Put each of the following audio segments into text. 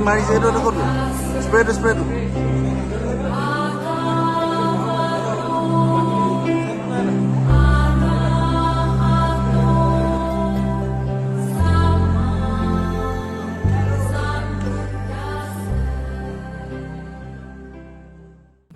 মাৰিছে এইটো ক'ত স্প্ৰেটো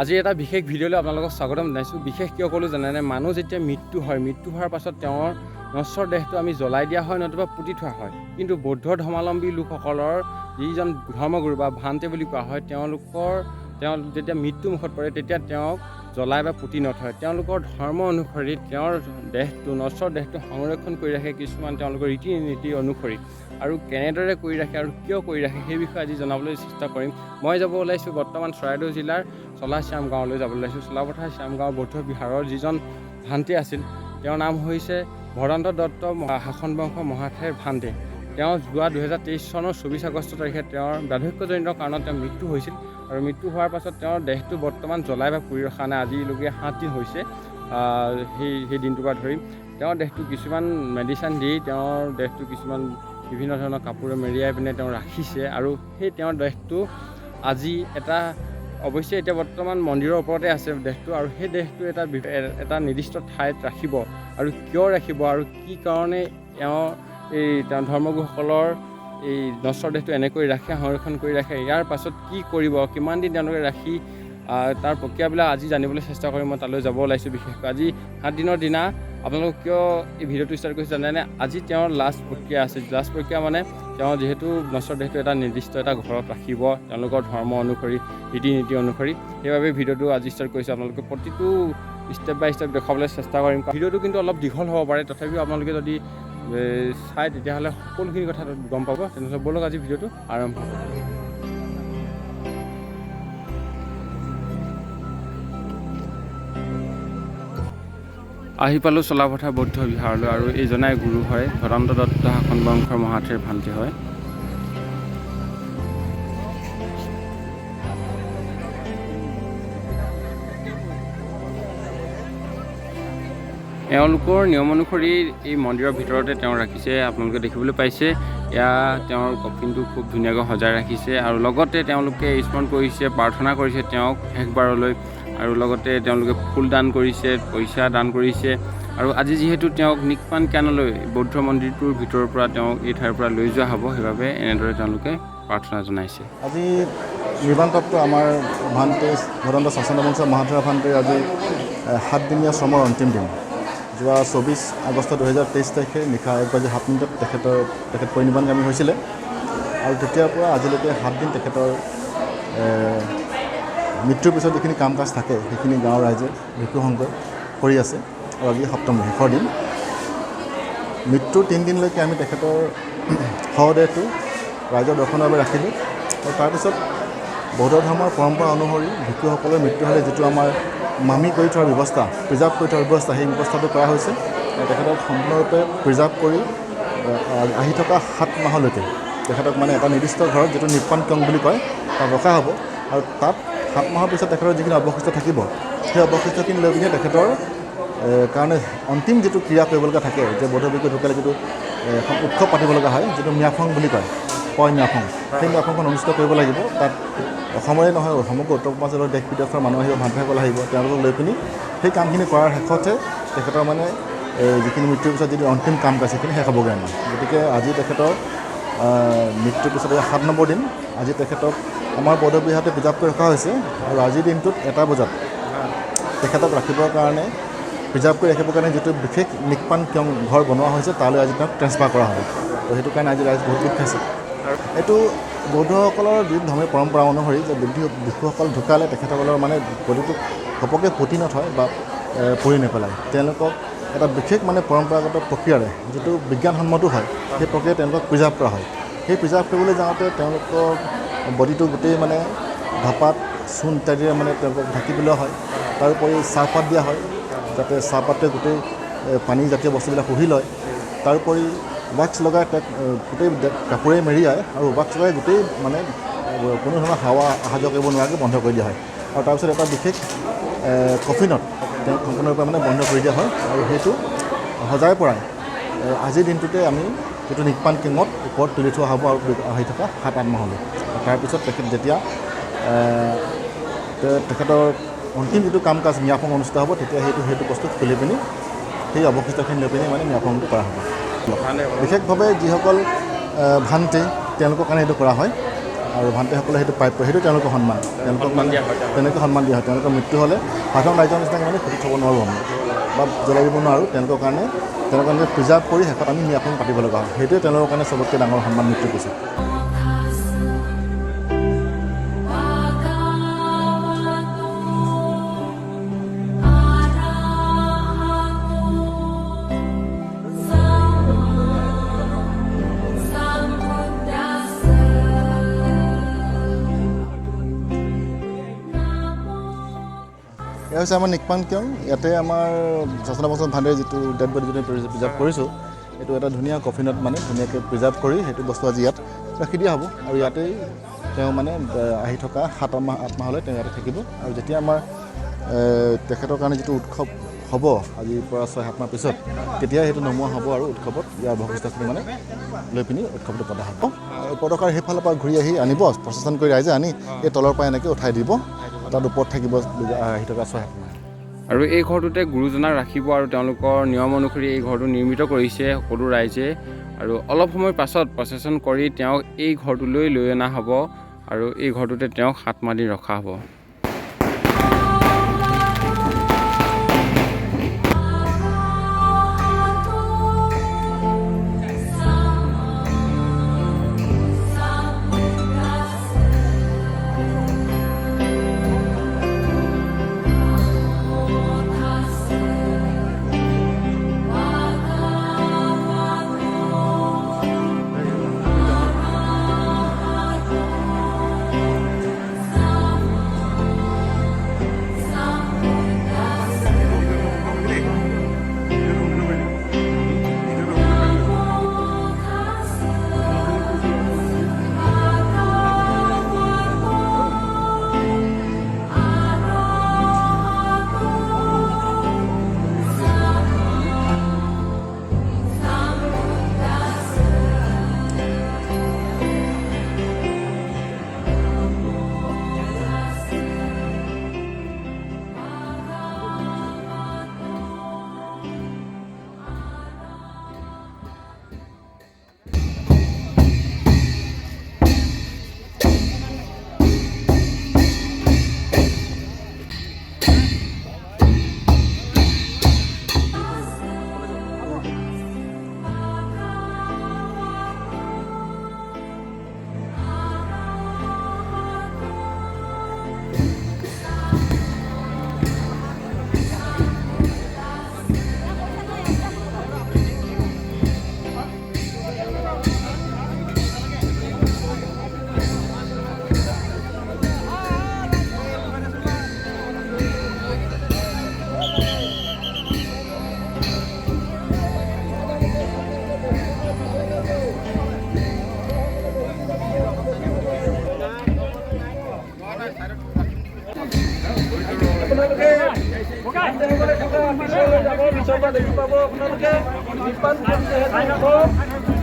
আজি এটা বিশেষ ভিডিঅ'লৈ আপোনালোকক স্বাগতম জনাইছোঁ। বিশেষ কিয় ক'লোঁ জানেনে, মানুহ যেতিয়া মৃত্যু হয়, মৃত্যু হোৱাৰ পাছত তেওঁৰ নশ্বৰ দেহটো আমি জ্বলাই দিয়া হয়, নতুবা পুতি থোৱা হয়। কিন্তু বৌদ্ধ ধৰ্মাৱলম্বী লোকসকলৰ যিজন ধৰ্মগুৰু বা ভান্তে বুলি কোৱা হয়, তেওঁ যেতিয়া মৃত্যু মুখত পৰে তেতিয়া তেওঁক জ্বলাই বা পুতি নথয়। তেওঁলোকৰ ধৰ্ম অনুসৰি তেওঁৰ দেহটো নশ্বৰ দেহটো সংৰক্ষণ কৰি ৰাখে কিছুমান তেওঁলোকৰ ৰীতি নীতি অনুসৰি। আৰু কেনেদৰে কৰি ৰাখে আৰু কিয় কৰি ৰাখে সেই বিষয়ে আজি জনাবলৈ চেষ্টা কৰিম। মই যাব ওলাইছোঁ বৰ্তমান চৰাইদেউ জিলাৰ চলাশ্যাম গাঁৱলৈ যাবলৈ ওলাইছোঁ। চলাপথাৰ শ্যাম গাঁও বৌদ্ধ বিহাৰৰ যিজন ভান্তে আছিল, তেওঁৰ নাম হৈছে ভদন্ত দত্ত শাসন বংশ মহাথেৰ ভান্তে। তেওঁ যোৱা 2023 চনৰ 24 আগষ্ট তাৰিখে তেওঁৰ বাৰ্ধক্যজনিত কাৰণত তেওঁৰ মৃত্যু হৈছিল। আৰু মৃত্যু হোৱাৰ পাছত তেওঁৰ দেহটো বৰ্তমান জ্বলাই বা পুৰি ৰখা নাই। আজিলৈকে 7 দিন হৈছে সেই দিনটোৰ পৰা ধৰি তেওঁৰ দেহটো কিছুমান মেডিচিন দি তেওঁৰ দেহটো কিছুমান বিভিন্ন ধৰণৰ কাপোৰে মেৰিয়াই পিনে তেওঁ ৰাখিছে। আৰু সেই তেওঁৰ দেহটো আজি অৱশ্যে এতিয়া বৰ্তমান মন্দিৰৰ ওপৰতে আছে দেহটো, আৰু সেই দেহটো এটা নিৰ্দিষ্ট ঠাইত ৰাখিব। আৰু কিয় ৰাখিব আৰু কি কাৰণে তেওঁ ধৰ্মগুৰুসকলৰ এই নশ্বৰ দেহটো এনেকৈ ৰাখে, সংৰক্ষণ কৰি ৰাখে, ইয়াৰ পাছত কি কৰিব, কিমান দিন তেওঁলোকে ৰাখি তাৰ প্ৰক্ৰিয়াবিলাক আজি জানিবলৈ চেষ্টা কৰিম। মই তালৈ যাব ওলাইছোঁ। বিশেষকৈ আজি 7 দিনৰ দিনা আপোনালোকক কিয় এই ভিডিঅ'টো ষ্টাৰ্ট কৰিছোঁ জানেনে, আজি তেওঁৰ লাষ্ট প্ৰক্ৰিয়া আছে। লাষ্ট প্ৰক্ৰিয়া মানে তেওঁ যিহেতু নশ্বৰ দেহটো এটা নিৰ্দিষ্ট এটা ঘৰত ৰাখিব তেওঁলোকৰ ধৰ্ম অনুসৰি, ৰীতি নীতি অনুসৰি, সেইবাবে ভিডিঅ'টো আজি ষ্টাৰ্ট কৰিছোঁ। আপোনালোকে প্ৰতিটো ষ্টেপ বাই ষ্টেপ দেখাবলৈ চেষ্টা কৰিম। ভিডিঅ'টো কিন্তু অলপ দীঘল হ'ব পাৰে, তথাপিও আপোনালোকে যদি চাই তেতিয়াহ'লে সকলোখিনি কথা গম পাব। তেনেহ'লে ব'লক আজি ভিডিঅ'টো আৰম্ভ কৰোঁ। আহি পালোঁ চলাপথাৰ বৌদ্ধ বিহাৰলৈ, আৰু এইজনাই গুৰু হয়, ভদন্ত দত্ত শাসন বংশৰ মহাথেৰ ভান্তে হয়। এওঁলোকৰ নিয়ম অনুসৰি এই মন্দিৰৰ ভিতৰতে তেওঁ ৰাখিছে। আপোনালোকে দেখিবলৈ পাইছে, এয়া তেওঁৰ কফিনটো খুব ধুনীয়াকৈ সজাই ৰাখিছে। আৰু লগতে তেওঁলোকে স্মৰণ কৰিছে, প্ৰাৰ্থনা কৰিছে তেওঁক শেষবাৰলৈ। আৰু লগতে তেওঁলোকে ফুল দান কৰিছে, পইচা দান কৰিছে। আৰু আজি যিহেতু তেওঁক নিকপান জ্ঞানলৈ বৌদ্ধ মন্দিৰটোৰ ভিতৰৰ পৰা তেওঁক এই ঠাইৰ পৰা লৈ যোৱা হ'ব, সেইবাবে এনেদৰে তেওঁলোকে প্ৰাৰ্থনা জনাইছে। আজি নিৰ্বাণপ্ৰাপ্ত আমাৰ ভান্তে ভদন্ত শাসন বংশ মহাথেৰ ভান্তেৰ আজি 7 দিনীয়া শ্ৰমৰ অন্তিম দিন। যোৱা 24 আগষ্ট 2023 তাৰিখে নিশা 1:07 তেখেত পৰিনিৰ্বাণগামী হৈছিলে। আৰু তেতিয়াৰ পৰা আজিলৈকে 7 দিন তেখেতৰ মৃত্যুৰ পিছত যিখিনি কাম কাজ থাকে সেইখিনি গাঁৱৰ ৰাইজে ভিক্ষুসংঘই কৰি আছে। আৰু আজি 7ম শেষৰ দিন। মৃত্যুৰ 3 দিনলৈকে আমি তেখেতৰ শৱদেহটো ৰাইজৰ দৰ্শনৰ বাবে ৰাখিলোঁ। আৰু তাৰপিছত বৌদ্ধ ধৰ্মৰ পৰম্পৰা অনুসৰি ভিক্ষুসকলৰ মৃত্যু হ'লে যিটো আমাৰ মামি কৰি থোৱাৰ ব্যৱস্থা, প্ৰিজাৰ্ভ কৰি থোৱাৰ ব্যৱস্থা, সেই ব্যৱস্থাটো কৰা হৈছে। তেখেতক সম্পূৰ্ণৰূপে প্ৰিজাৰ্ভ কৰি আহি থকা 7 মাহলৈকে তেখেতক মানে এটা নিৰ্দিষ্ট ঘৰত, যিটো নিপ্পান কং বুলি কয়, তাত ৰখা হ'ব। আৰু তাত 7 মাহৰ পিছত তেখেতৰ যিখিনি অৱশিষ্ট থাকিব, সেই অৱশিষ্টখিনি লৈ পিনে তেখেতৰ কাৰণে অন্তিম যিটো ক্ৰিয়া কৰিবলগা থাকে, যে বৌদ্ধ ভিক্ষু ঢুকালে যিটো এখন উৎসৱ পাতিব লগা হয়, যিটো ম্যাফং বুলি কয়, ম্যাফং, সেই ম্যাফংখন অনুষ্ঠিত কৰিব লাগিব। তাত অসমৰে নহয়, সমগ্ৰ উত্তৰ পূৰ্বাঞ্চলৰ দেশ বিদেশৰ মানুহ আহিব, ভান্তেসকল আহিব। তেওঁলোকক লৈ পিনি সেই কামখিনি কৰাৰ শেষতহে তেখেতৰ মানে যিখিনি মৃত্যুৰ পিছত যিটো অন্তিম কাম কাজ সেইখিনি শেষ হ'বগৈ আমাৰ। গতিকে আজি তেখেতৰ মৃত্যুৰ পিছত 7 নম্বৰ দিন। আজি তেখেতক আমাৰ বৌদ্ধ বিহাৰতে প্ৰিজাৰ্ভ কৰি ৰখা হৈছে। আৰু আজিৰ দিনটোত 1 বজাত তেখেতক ৰাখিবৰ কাৰণে, প্ৰিজাৰ্ভ কৰি ৰাখিবৰ কাৰণে যিটো বিশেষ নিকপান কিয়ং ঘৰ বনোৱা হৈছে, তালৈ আজি তেওঁক ট্ৰেন্সফাৰ কৰা হ'ব। তো সেইটো কাৰণে আজি ৰাইজ বহুত গোট খাইছে। এইটো বৌদ্ধসকলৰ যি ধৰ্মীয় পৰম্পৰা অনুসৰি, যে ভিক্ষুসকল ঢুকালে তেখেতসকলৰ মানে বডিটো ঘপকৈ পুতি নথয় বা পুৰি নেপেলায়। তেওঁলোকক এটা বিশেষ মানে পৰম্পৰাগত প্ৰক্ৰিয়াৰে, যিটো বিজ্ঞানসন্মতো হয়, সেই প্ৰক্ৰিয়াৰে তেওঁলোকক প্ৰিজাৰ্ভ কৰা হয়। সেই প্ৰিজাৰ্ভ কৰিবলৈ যাওঁতে তেওঁলোকক বডিটো গোটেই মানে ধপাত, চূণ ইত্যাদিৰে মানে তেওঁলোকক ঢাকি পেলোৱা হয়। তাৰোপৰি চাহপাত দিয়া হয়, যাতে চাহপাতে গোটেই পানীজাতীয় বস্তুবিলাক শুহি লয়। তাৰোপৰি ৱাক্স লগাই তাক গোটেই কাপোৰে মেৰিয়াই, আৰু ৱাক্স লগাই গোটেই মানে কোনো ধৰণৰ হাৱা অহা যোৱা কৰিব নোৱাৰাকৈ বন্ধ কৰি দিয়া হয়। আৰু তাৰপিছত এটা বিশেষ কফিনত তেওঁক সম্পূৰ্ণৰূপে মানে বন্ধ কৰি দিয়া হয়। আৰু সেইটো সজাই পৰাই আজিৰ দিনটোতে আমি যিটো নিকপান কিঙত ওপৰত তুলি থোৱা হ'ব, আৰু আহি থকা 7-8 মাহলৈ। তাৰপিছত তেখেত যেতিয়া তেখেতৰ অন্তিম যিটো কাম কাজ ম্যাপং অনুষ্ঠিত হ'ব তেতিয়া সেইটো বস্তুত খুলি পিনি সেই অৱশিষ্টখিনি লৈ পিনি মানে ম্যাপংটো কৰা হ'ব। বিশেষভাৱে যিসকল ভান্তে তেওঁলোকৰ কাৰণে এইটো কৰা হয় আৰু ভান্তেসকলে সেইটো প্ৰাপ্য, সেইটো তেওঁলোকৰ সন্মান, তেওঁলোকক মানে তেনেকৈ সন্মান দিয়া হয়। তেওঁলোকৰ মৃত্যু হ'লে সাধাৰণ ৰাইজৰ নিচিনাকৈ মানে খুটি থ'ব নোৱাৰোঁ আমি বা জ্বলাই দিব নোৱাৰোঁ। তেওঁলোকৰ কাৰণে প্ৰিজাৰ্ভ কৰি শেষত আমি ম্যাপং পাতিব লগা হয়। সেইটোৱে তেওঁলোকৰ কাৰণে চবতকৈ ডাঙৰ সন্মান মৃত্যুৰ পিছত। এয়া হৈছে আমাৰ নিকপাং কিয়ং। ইয়াতে আমাৰ সচনা বচন ভাণ্ডাৰী যিটো ডেড বডি যিটো প্ৰিজাৰ্ভ কৰিছোঁ, এইটো এটা ধুনীয়া কফিনত মানে ধুনীয়াকৈ প্ৰিজাৰ্ভ কৰি সেইটো বস্তু আজি ইয়াত ৰাখি দিয়া হ'ব। আৰু ইয়াতেই তেওঁ মানে আহি থকা 7 মাহ 8 মাহলৈ তেওঁ ইয়াতে থাকিব। আৰু যেতিয়া আমাৰ তেখেতৰ কাৰণে যিটো উৎসৱ হ'ব আজিৰ পৰা 6-7 মাহ পিছত, তেতিয়া সেইটো নমোৱা হ'ব আৰু উৎসৱত ইয়াৰ অৱশিষ্টখিনি মানে লৈ পিনি উৎসৱটো পতা হ'ব। পদকাৰ সেইফালৰ পৰা ঘূৰি আহি আনিব, প্ৰচেছন কৰি ৰাইজে আনি এই তলৰ পৰা এনেকৈ উঠাই দিব, তাত ওপৰত থাকিব আহি থকা 6-7 মাহ। আৰু এই ঘৰটোতে গুৰুজনাক ৰাখিব আৰু তেওঁলোকৰ নিয়ম অনুসৰি এই ঘৰটো নিৰ্মিত কৰিছে সকলো ৰাইজে। আৰু অলপ সময় পাছত প্ৰচেছন কৰি তেওঁক এই ঘৰটোলৈ লৈ অনা হ'ব আৰু এই ঘৰটোতে তেওঁক 7 মাহ দিন ৰখা হ'ব। দেখি পাব আপোনালোকে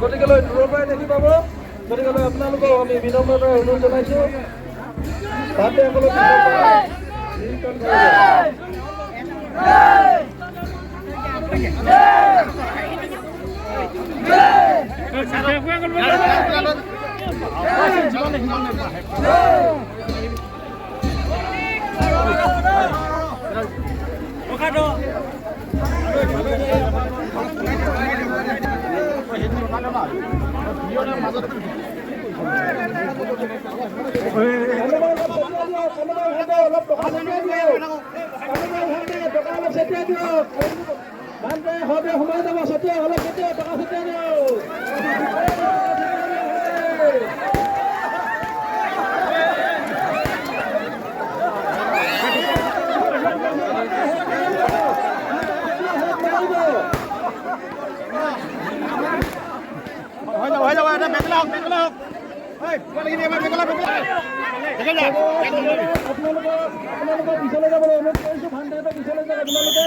গতিকেলৈ দূৰৰ পৰাই দেখি পাব। গতিকেলৈ আপোনালোকক আমি বিনম্ৰতাৰে অনুৰোধ জনাইছোঁ তাতে পিছলৈ যাবলৈ অনুৰোধ কৰিছোঁ। ভাণ্ডাৰটো পিছলৈ যাওক আপোনালোকে।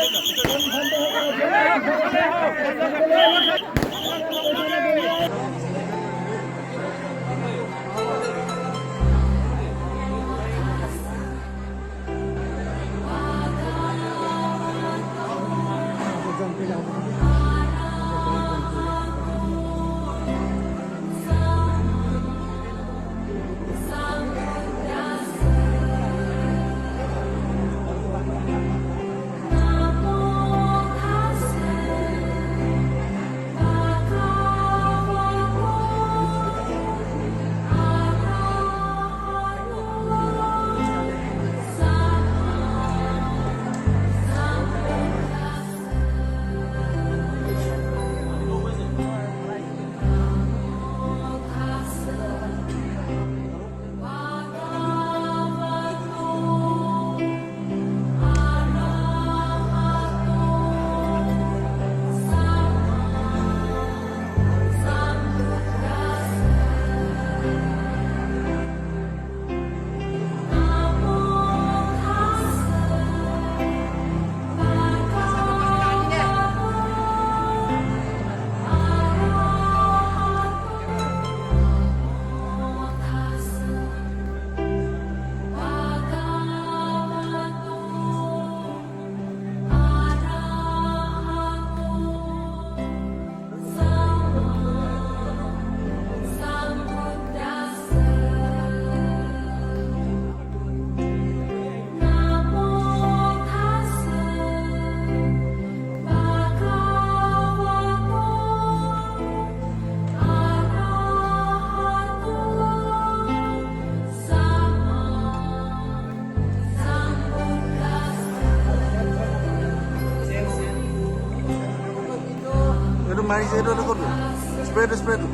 মাৰিছে এইটো ক'ত স্প্ৰেটো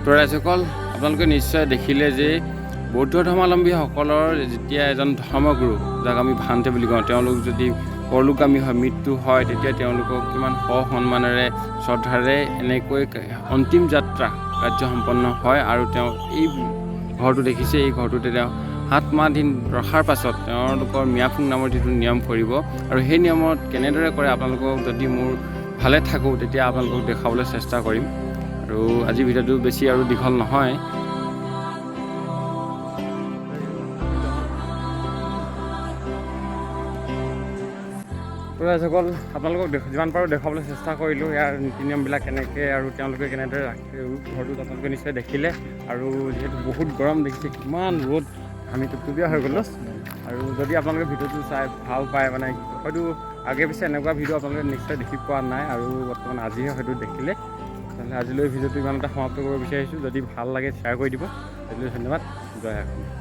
তো ৰাইজসকল আপোনালোকে নিশ্চয় দেখিলে যে বৌদ্ধ ধৰ্মাৱলম্বীসকলৰ যেতিয়া এজন ধৰ্মগুৰু যাক আমি ভান্তে বুলি কওঁ তেওঁলোক যদি পৰলোকগামী হয় মৃত্যু হয় তেতিয়া তেওঁলোকক কিমান সন্মানেৰে শ্ৰদ্ধাৰে এনেকৈ অন্তিম যাত্ৰা কাৰ্য সম্পন্ন হয় আৰু তেওঁ এই ঘৰটো দেখিছে এই ঘৰটোতে তেওঁ 7 মাহ দিন ৰখাৰ পাছত তেওঁলোকৰ মিয়াফুং নামৰ যিটো নিয়ম কৰিব আৰু সেই নিয়মত কেনেদৰে কৰে আপোনালোকক যদি মোৰ ভালে থাকোঁ তেতিয়া আপোনালোকক দেখাবলৈ চেষ্টা কৰিম আৰু আজি ভিডিঅ'টো বেছি আৰু দীঘল নহয় ৰাইজসকল আপোনালোকক যিমান পাৰোঁ দেখাবলৈ চেষ্টা কৰিলোঁ ইয়াৰ নীতি নিয়মবিলাক কেনেকৈ আৰু তেওঁলোকে কেনেদৰে ৰাখে ঘৰটোত আপোনালোকে নিশ্চয় দেখিলে আৰু যিহেতু বহুত গৰম দেখিছে কিমান ৰ'দ আমি টুপটুপীয়া হৈ গ'লোঁ আৰু যদি আপোনালোকে ভিডিঅ'টো চাই ভাল পায় মানে হয়তো আগে পিছে এনেকুৱা ভিডিঅ' আপোনালোকে নিশ্চয় দেখি পোৱা নাই আৰু বৰ্তমান আজিহে হয়তো দেখিলে তেতিয়াহ'লে আজিলৈ ভিডিঅ'টো ইমান এটা সমাপ্ত কৰিব বিচাৰিছোঁ যদি ভাল লাগে শ্বেয়াৰ কৰি দিব আজিলৈ ধন্যবাদ জয় আহোম